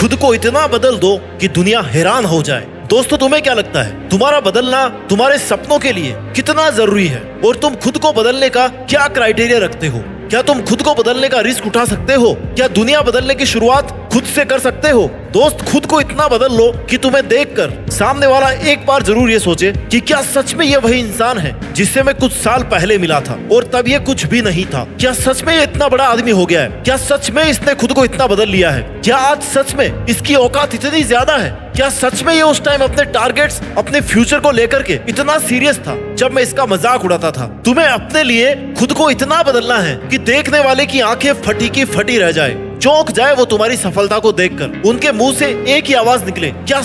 खुद को इतना बदल दो कि दुनिया हैरान हो जाए। दोस्तों, तुम्हें क्या लगता है तुम्हारा बदलना तुम्हारे सपनों के लिए कितना जरूरी है? और तुम खुद को बदलने का क्या क्राइटेरिया रखते हो? क्या तुम खुद को बदलने का रिस्क उठा सकते हो? क्या दुनिया बदलने की शुरुआत खुद से कर सकते हो? दोस्त, खुद को इतना बदल लो कि तुम्हें देखकर सामने वाला एक बार जरूर ये सोचे कि क्या सच में ये वही इंसान है जिससे मैं कुछ साल पहले मिला था और तब ये कुछ भी नहीं था? क्या सच में ये इतना बड़ा आदमी हो गया है? क्या सच में इसने खुद को इतना बदल लिया है? क्या आज सच में इसकी औकात इतनी ज्यादा है? क्या सच में ये उस टाइम अपने टारगेट्स, अपने फ्यूचर को लेकर के इतना सीरियस था जब मैं इसका मजाक उड़ाता था? तुम्हें अपने लिए खुद को इतना बदलना है कि देखने वाले की आंखें फटी की फटी रह जाए, चौंक जाए वो तुम्हारी सफलता को देखकर, उनके मुंह से एक ही आवाज निकले, क्या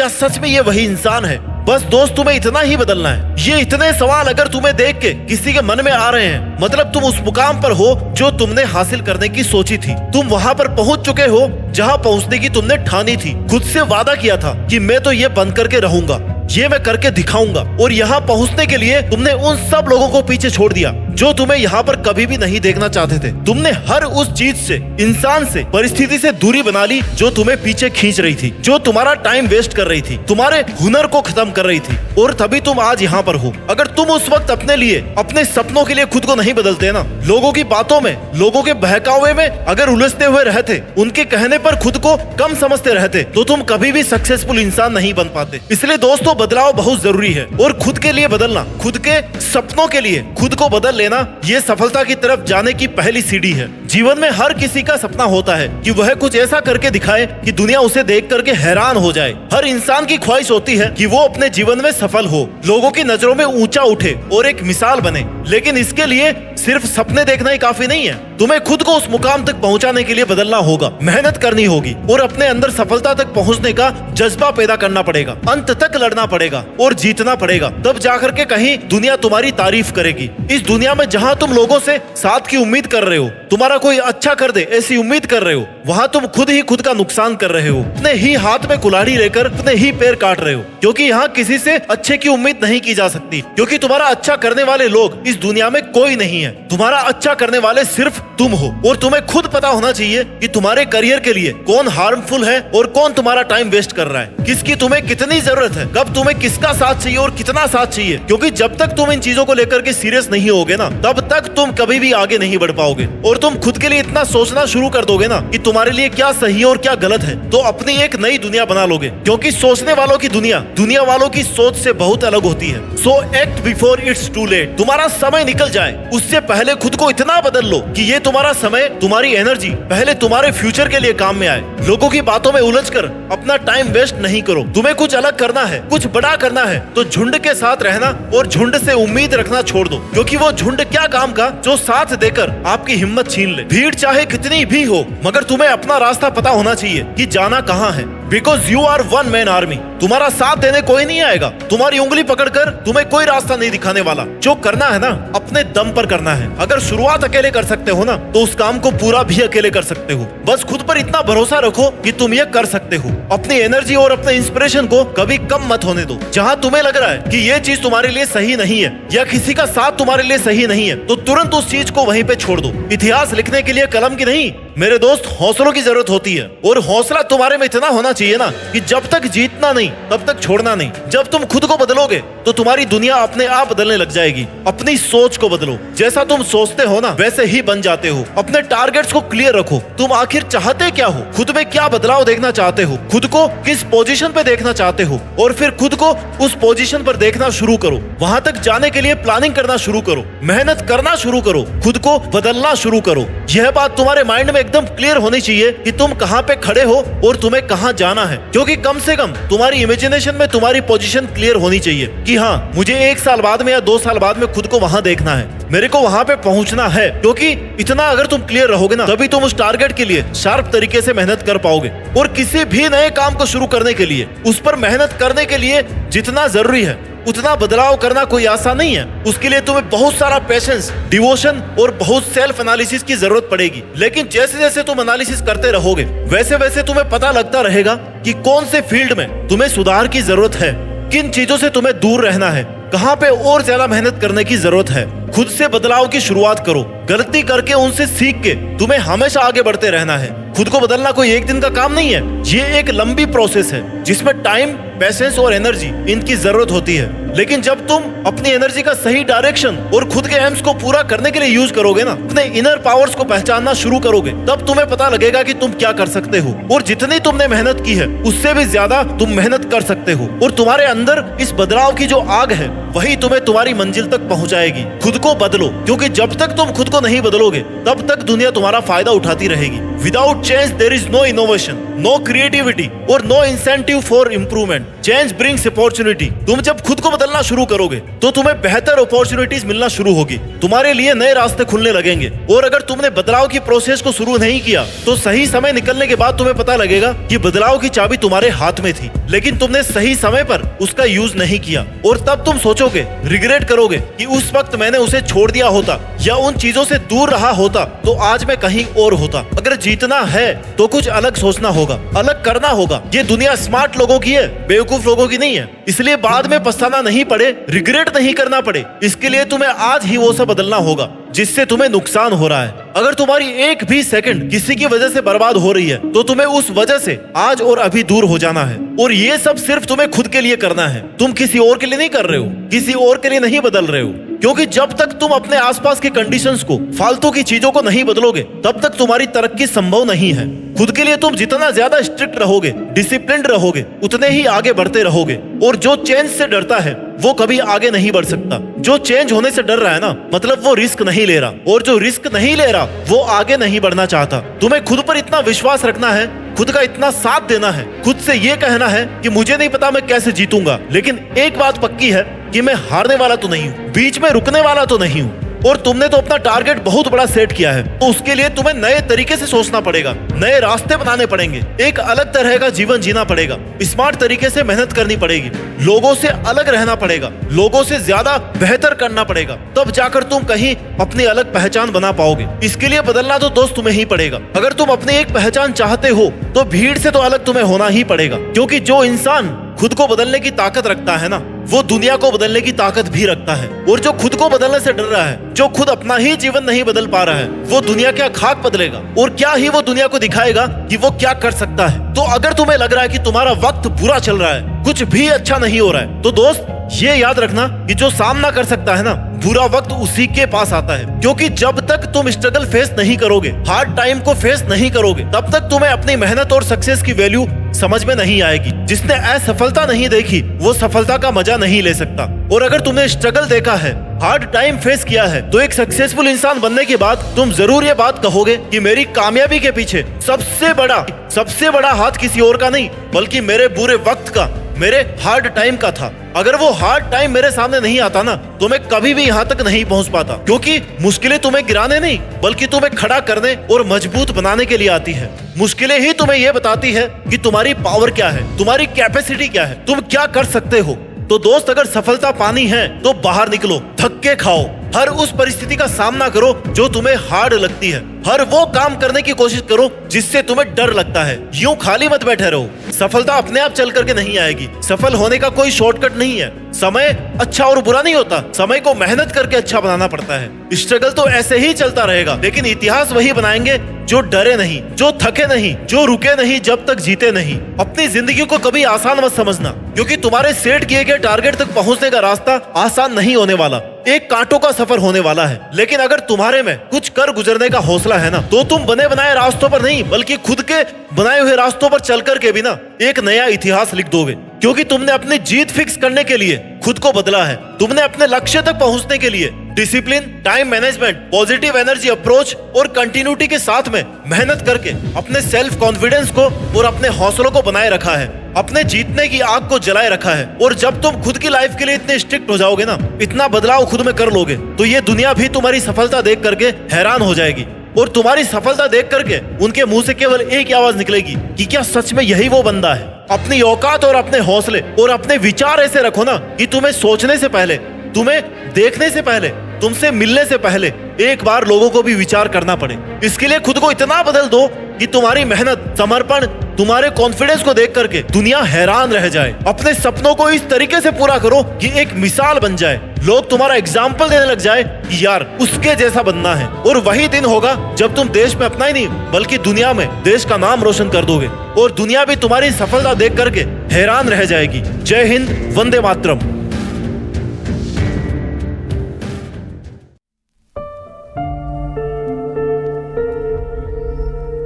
सच में ये वही इंसान है? बस दोस्त, तुम्हें इतना ही बदलना है। ये इतने सवाल अगर तुम्हें देख के किसी के मन में आ रहे हैं, मतलब तुम उस मुकाम पर हो जो तुमने हासिल करने की सोची थी। तुम वहां पर पहुंच चुके हो जहां पहुंचने की तुमने ठानी थी। खुद से वादा किया था कि मैं तो ये बंद करके रहूंगा, ये मैं करके दिखाऊंगा। और यहाँ पहुंचने के लिए तुमने उन सब लोगों को पीछे छोड़ दिया जो तुम्हें यहाँ पर कभी भी नहीं देखना चाहते थे। तुमने हर उस चीज से, इंसान से, परिस्थिति से दूरी बना ली जो तुम्हें पीछे खींच रही थी, जो तुम्हारा टाइम वेस्ट कर रही थी, तुम्हारे हुनर को खत्म कर रही थी। और तभी तुम आज यहाँ पर हो। अगर तुम उस वक्त अपने लिए, अपने सपनों के लिए खुद को नहीं बदलते ना, लोगों की बातों में, लोगों के बहकावे में अगर उलझते हुए रहते, उनके कहने पर खुद को कम समझते रहते, तो तुम कभी भी सक्सेसफुल इंसान नहीं बन पाते। इसलिए दोस्तों, बदलाव बहुत जरूरी है और खुद के लिए बदलना, खुद के सपनों के लिए खुद को बदल लेना, ये सफलता की तरफ जाने की पहली सीढ़ी है। जीवन में हर किसी का सपना होता है कि वह कुछ ऐसा करके दिखाए कि दुनिया उसे देख करके हैरान हो जाए। हर इंसान की ख्वाहिश होती है कि वो अपने जीवन में सफल हो, लोगों की नजरों में ऊंचा उठे और एक मिसाल बने। लेकिन इसके लिए सिर्फ सपने देखना ही काफी नहीं है। तुम्हें खुद को उस मुकाम तक पहुंचाने के लिए बदलना होगा, मेहनत करनी होगी और अपने अंदर सफलता तक पहुंचने का जज्बा पैदा करना पड़ेगा। अंत तक लड़ना पड़ेगा और जीतना पड़ेगा, तब जाकर के कहीं दुनिया तुम्हारी तारीफ करेगी। इस दुनिया में जहां तुम लोगों से साथ की उम्मीद कर रहे हो, तुम्हारा कोई अच्छा कर दे ऐसी उम्मीद कर रहे हो, वहां तुम खुद ही खुद का नुकसान कर रहे हो। अपने ही हाथ में कुल्हाड़ी लेकर अपने ही पैर काट रहे हो, क्योंकि यहाँ किसी से अच्छे की उम्मीद नहीं की जा सकती, क्योंकि तुम्हारा अच्छा करने वाले लोग इस दुनिया में कोई नहीं है। तुम्हारा अच्छा करने वाले सिर्फ तुम हो। और तुम्हें खुद पता होना चाहिए कि तुम्हारे करियर के लिए कौन हार्मफुल है और कौन तुम्हारा टाइम वेस्ट कर रहा है, किसकी तुम्हें कितनी जरूरत है, कब तुम्हें किसका साथ चाहिए और कितना साथ चाहिए। क्योंकि जब तक तुम इन चीजों को लेकर के सीरियस नहीं होगे ना, तब तक तुम कभी भी आगे नहीं बढ़ पाओगे। और तुम खुद के लिए इतना सोचना शुरू कर दोगे ना कि तुम्हारे लिए क्या सही और क्या गलत है, तो अपनी एक नई दुनिया बना लोगे। क्योंकि सोचने वालों की दुनिया दुनिया वालों की सोच से बहुत अलग होती है। So act before it's too late. तुम्हारा समय निकल जाए उससे पहले खुद को इतना बदल लो कि ये तुम्हारा समय, तुम्हारी एनर्जी पहले तुम्हारे फ्यूचर के लिए काम में आए। लोगों की बातों में उलझकर अपना टाइम वेस्ट नहीं करो। तुम्हें कुछ अलग करना है, कुछ बड़ा करना है, तो झुंड के साथ रहना और झुंड से उम्मीद रखना छोड़ दो। क्योंकि वो झुंड क्या काम का जो साथ देकर आपकी हिम्मत छीन ले। भीड़ चाहे कितनी भी हो, मगर तुम्हें अपना रास्ता पता होना चाहिए कि जाना कहाँ है। Because you are one man army. तुम्हारा साथ देने कोई नहीं आएगा, तुम्हारी उंगली पकड़कर तुम्हें कोई रास्ता नहीं दिखाने वाला। जो करना है ना, अपने दम पर करना है। अगर शुरुआत अकेले कर सकते हो ना, तो उस काम को पूरा भी अकेले कर सकते हो। बस खुद पर इतना भरोसा रखो कि तुम ये कर सकते हो। अपनी एनर्जी और अपने इंस्पिरेशन को कभी कम मत होने दो। जहाँ तुम्हें लग रहा है कि ये चीज तुम्हारे लिए सही नहीं है या किसी का साथ तुम्हारे लिए सही नहीं है, तो तुरंत उस चीज को वहीं पे छोड़ दो। इतिहास लिखने के लिए कलम की नहीं, मेरे दोस्त, हौसलों की जरूरत होती है। और हौसला तुम्हारे में इतना होना चाहिए ना कि जब तक जीतना नहीं तब तक छोड़ना नहीं। जब तुम खुद को बदलोगे तो तुम्हारी दुनिया अपने आप बदलने लग जाएगी। अपनी सोच को बदलो, जैसा तुम सोचते हो ना वैसे ही बन जाते हो। अपने टारगेट्स को क्लियर रखो। तुम आखिर चाहते क्या हो, खुद में क्या बदलाव देखना चाहते हो, खुद को किस पोजीशन पे देखना चाहते हो, और फिर खुद को उस पोजीशन पर देखना शुरू करो। वहां तक जाने के लिए प्लानिंग करना शुरू करो, मेहनत करना शुरू करो, खुद को बदलना शुरू करो। यह बात तुम्हारे माइंड में एकदम क्लियर होनी चाहिए कि तुम कहाँ पे खड़े हो और तुम्हें कहाँ जाना है। क्योंकि कम से कम तुम्हारी इमेजिनेशन में तुम्हारी पोजीशन क्लियर होनी चाहिए कि हाँ, मुझे 1 साल बाद में या 2 साल बाद में खुद को वहां देखना है, मेरे को वहां पे पहुंचना है। क्योंकि इतना अगर तुम क्लियर रहोगे ना, तभी तुम उस टारगेट के लिए शार्प तरीके से मेहनत कर पाओगे। और किसी भी नए काम को शुरू करने के लिए, उस पर मेहनत करने के लिए जितना जरूरी है उतना बदलाव करना कोई आसान नहीं है। उसके लिए तुम्हें बहुत सारा पेशेंस, डिवोशन और बहुत सेल्फ एनालिसिस की जरूरत पड़ेगी। लेकिन जैसे जैसे तुम एनालिसिस करते रहोगे, वैसे वैसे तुम्हें पता लगता रहेगा कि कौन से फील्ड में तुम्हें सुधार की जरूरत है, किन चीजों से तुम्हें दूर रहना है, कहाँ पे और ज्यादा मेहनत करने की जरूरत है। खुद से बदलाव की शुरुआत करो। गलती करके उनसे सीख के तुम्हें हमेशा आगे बढ़ते रहना है। खुद को बदलना कोई एक दिन का काम नहीं है, ये एक लंबी प्रोसेस है जिसमें टाइम, पेशेंस और एनर्जी इनकी जरूरत होती है। लेकिन जब तुम अपनी एनर्जी का सही डायरेक्शन और खुद के एम्स को पूरा करने के लिए यूज करोगे ना, अपने इनर पावर्स को पहचानना शुरू करोगे, तब तुम्हें पता लगेगा कि तुम क्या कर सकते हो और जितनी तुमने मेहनत की है उससे भी ज्यादा तुम मेहनत कर सकते हो। और तुम्हारे अंदर इस बदलाव की जो आग है वही तुम्हें तुम्हारी मंजिल तक पहुंचाएगी। खुद को बदलो, क्योंकि जब तक तुम खुद को नहीं बदलोगे तब तक दुनिया तुम्हारा फायदा उठाती रहेगी। Without change there is no innovation, no creativity और no incentive for improvement. Change brings opportunity. तुम जब खुद को बदलना शुरू करोगे तो तुम्हें बेहतर अपॉर्चुनिटीज मिलना शुरू होगी, तुम्हारे लिए नए रास्ते खुलने लगेंगे। और अगर तुमने बदलाव की प्रोसेस को शुरू नहीं किया तो सही समय निकलने के बाद तुम्हें पता लगेगा कि बदलाव की चाबी तुम्हारे हाथ में थी, लेकिन तुमने सही समय पर उसका यूज नहीं किया। और तब तुम सोचोगे, रिग्रेट करोगे कि उस वक्त मैंने उसे छोड़ दिया होता या उन चीजों से दूर रहा होता तो आज मैं कहीं और होता। अगर जीतना है तो कुछ अलग सोचना होगा, अलग करना होगा। ये दुनिया स्मार्ट लोगों की है, बेवकूफ लोगों की नहीं है। इसलिए बाद में पछताना नहीं पड़े, रिग्रेट नहीं करना पड़े, इसके लिए तुम्हें आज ही वो सब बदलना होगा जिससे तुम्हें नुकसान हो रहा है। अगर तुम्हारी एक भी सेकंड किसी की वजह से बर्बाद हो रही है तो तुम्हें उस वजह से आज और अभी दूर हो जाना है। और ये सब सिर्फ तुम्हें खुद के लिए करना है, तुम किसी और के लिए नहीं कर रहे हो, किसी और के लिए नहीं बदल रहे हो। क्योंकि जब तक तुम अपने आसपास के कंडीशंस को, फालतू की चीजों को नहीं बदलोगे तब तक तुम्हारी तरक्की संभव नहीं है। खुद के लिए तुम जितना ज्यादा स्ट्रिक्ट रहोगे, डिसिप्लिन्ड रहोगे, उतने ही आगे बढ़ते रहोगे। और जो चेंज से डरता है वो कभी आगे नहीं बढ़ सकता। जो चेंज होने से डर रहा है ना, मतलब वो रिस्क नहीं ले रहा, और जो रिस्क नहीं ले रहा वो आगे नहीं बढ़ना चाहता। तुम्हें खुद पर इतना विश्वास रखना है, खुद का इतना साथ देना है, खुद से ये कहना है कि मुझे नहीं पता मैं कैसे जीतूंगा, लेकिन एक बात पक्की है कि मैं हारने वाला तो नहीं हूँ, बीच में रुकने वाला तो नहीं हूँ। और तुमने तो अपना टारगेट बहुत बड़ा सेट किया है, तो उसके लिए तुम्हें नए तरीके से सोचना पड़ेगा, नए रास्ते बनाने पड़ेंगे, एक अलग तरह का जीवन जीना पड़ेगा, स्मार्ट तरीके से मेहनत करनी पड़ेगी, लोगों से अलग रहना पड़ेगा, लोगों से ज्यादा बेहतर करना पड़ेगा, तब जाकर तुम कहीं अपनी अलग पहचान बना पाओगे। इसके लिए बदलना तो दोस्त तुम्हें ही पड़ेगा। अगर तुम अपनी एक पहचान चाहते हो तो भीड़ से तो अलग तुम्हें होना ही पड़ेगा, क्योंकि जो इंसान खुद को बदलने की ताकत रखता है ना, वो दुनिया को बदलने की ताकत भी रखता है। और जो खुद को बदलने से डर रहा है, जो खुद अपना ही जीवन नहीं बदल पा रहा है, वो दुनिया क्या खाक बदलेगा और क्या ही वो दुनिया को दिखाएगा कि वो क्या कर सकता है। तो अगर तुम्हें लग रहा है कि तुम्हारा वक्त बुरा चल रहा है, कुछ भी अच्छा नहीं हो रहा है, तो दोस्त ये याद रखना कि जो सामना कर सकता है ना, बुरा वक्त उसी के पास आता है। क्योंकि जब तक तुम स्ट्रगल फेस नहीं करोगे, हार्ड टाइम को फेस नहीं करोगे, तब तक तुम्हें अपनी मेहनत और सक्सेस की वैल्यू समझ में नहीं आएगी। जिसने असफलता नहीं देखी वो सफलता का मजा नहीं ले सकता। और अगर तुमने स्ट्रगल देखा है, हार्ड टाइम फेस किया है, तो एक सक्सेसफुल इंसान बनने के बाद तुम जरूर ये बात कहोगे कि मेरी कामयाबी के पीछे सबसे बड़ा हाथ किसी और का नहीं, बल्कि मेरे बुरे वक्त का, मेरे हार्ड टाइम का था। अगर वो हार्ड टाइम मेरे सामने नहीं आता ना, तो मैं कभी भी यहाँ तक नहीं पहुँच पाता। क्योंकि मुश्किलें तुम्हें गिराने नहीं, बल्कि तुम्हें खड़ा करने और मजबूत बनाने के लिए आती है। मुश्किलें ही तुम्हें ये बताती है कि तुम्हारी पावर क्या है, तुम्हारी कैपेसिटी क्या है, तुम क्या कर सकते हो। तो दोस्त, अगर सफलता पानी है तो बाहर निकलो, धक्के खाओ, हर उस परिस्थिति का सामना करो जो तुम्हें हार्ड लगती है, हर वो काम करने की कोशिश करो जिससे तुम्हें डर लगता है। यूं खाली मत बैठे रहो। सफलता अपने आप चल करके नहीं आएगी, सफल होने का कोई शॉर्टकट नहीं है। समय अच्छा और बुरा नहीं होता, समय को मेहनत करके अच्छा बनाना पड़ता है। स्ट्रगल तो ऐसे ही चलता रहेगा, लेकिन इतिहास वही बनाएंगे जो डरे नहीं, जो थके नहीं, जो रुके नहीं जब तक जीते नहीं। अपनी जिंदगी को कभी आसान मत समझना, क्योंकि तुम्हारे सेट किए गए टारगेट तक पहुंचने का रास्ता आसान नहीं होने वाला, एक कांटों का सफर होने वाला है। लेकिन अगर तुम्हारे में कुछ कर गुजरने का हौसला है ना, तो तुम बने बनाए रास्तों पर नहीं, बल्कि खुद के बनाए हुए रास्तों पर चल करके भी ना एक नया इतिहास लिख दोगे। क्योंकि तुमने अपनी जीत फिक्स करने के लिए खुद को बदला है, तुमने अपने लक्ष्य तक पहुंचने के लिए discipline, time management, positive energy approach और कंटिन्यूटी के साथ में मेहनत करके अपने सेल्फ कॉन्फिडेंस को और अपने हौसलों को बनाए रखा है, अपने जीतने की आग को जलाए रखा है। और जब तुम खुद की लाइफ के लिए इतने स्ट्रिक्ट हो जाओगे ना, इतना बदलाव खुद में कर लोगे, तो ये दुनिया भी तुम्हारी सफलता देख करके हैरान हो जाएगी। और तुम्हारी सफलता देख करके उनके मुंह से केवल एक ही आवाज निकलेगी कि क्या सच में यही वो बंदा है। अपनी औकात और अपने हौसले और अपने विचार ऐसे रखो ना कि तुम्हें सोचने से पहले, तुम्हें देखने से पहले, तुमसे मिलने से पहले एक बार लोगों को भी विचार करना पड़े। इसके लिए खुद को इतना बदल दो कि तुम्हारी मेहनत, समर्पण, तुम्हारे कॉन्फिडेंस को देख करके दुनिया हैरान रह जाए। अपने सपनों को इस तरीके से पूरा करो कि एक मिसाल बन जाए, लोग तुम्हारा एग्जाम्पल देने लग जाए कि यार उसके जैसा बनना है। और वही दिन होगा जब तुम देश में अपना ही नहीं बल्कि दुनिया में देश का नाम रोशन कर दोगे और दुनिया भी तुम्हारी सफलता देख करके हैरान रह जाएगी। जय हिंद, वंदे मातरम।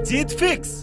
जीत फिक्स।